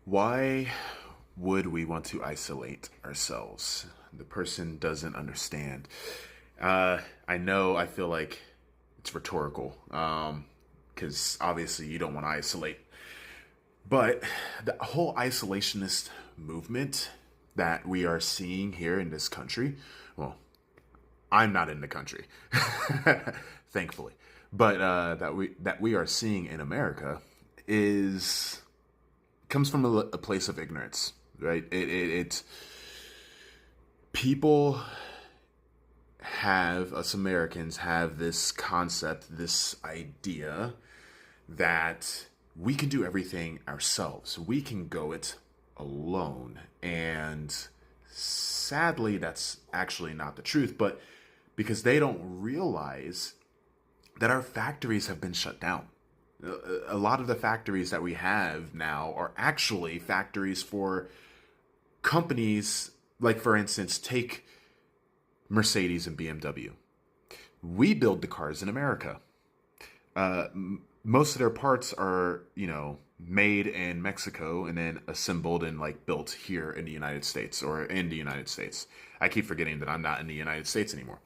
Why would we want to isolate ourselves? The person doesn't understand. I know, I feel like it's rhetorical, because obviously you don't want to isolate. But the whole isolationist movement that we are seeing here in this country, well, I'm not in the country, thankfully, but that we are seeing in America is comes from a place of ignorance, right? It people have us Americans have this concept, this idea that we can do everything ourselves. We can go it alone. And sadly, that's actually not the truth, but because they don't realize that our factories have been shut down. A lot of the factories that we have now are actually factories for companies, like, for instance, take Mercedes and BMW. We build the cars in America. Most of their parts are, made in Mexico and then assembled and like built here in the United States or in the United States. I keep forgetting that I'm not in the United States anymore.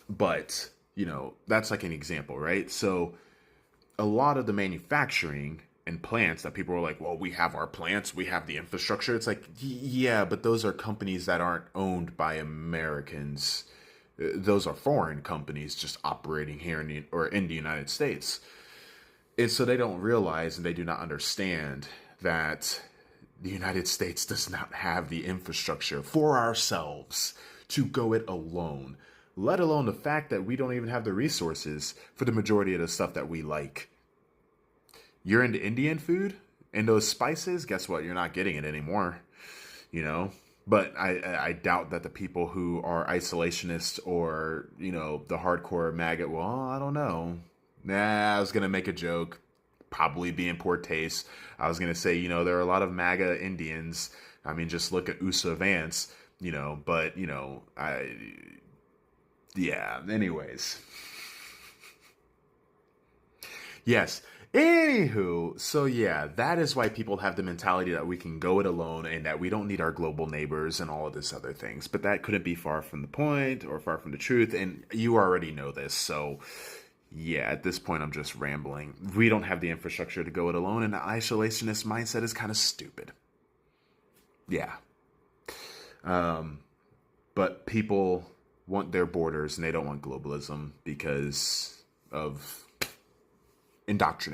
But, that's like an example, right? So a lot of the manufacturing and plants that people are like, well, we have our plants, we have the infrastructure. It's like, yeah, but those are companies that aren't owned by Americans. Those are foreign companies just operating here in the United States. And so they don't realize and they do not understand that the United States does not have the infrastructure for ourselves to go it alone, let alone the fact that we don't even have the resources for the majority of the stuff that we like. You're into Indian food and those spices, guess what? You're not getting it anymore, But I doubt that the people who are isolationists or, the hardcore maggot, well, I don't know. I was going to make a joke, probably be in poor taste. I was going to say, there are a lot of MAGA Indians. I mean, just look at USA Vance, but, anyways. Yes. Anywho, so yeah, that is why people have the mentality that we can go it alone and that we don't need our global neighbors and all of this other things. But that couldn't be far from the point or far from the truth. And you already know this. So yeah, at this point, I'm just rambling. We don't have the infrastructure to go it alone. And the isolationist mindset is kind of stupid. Yeah. But people want their borders and they don't want globalism because of indoctrination.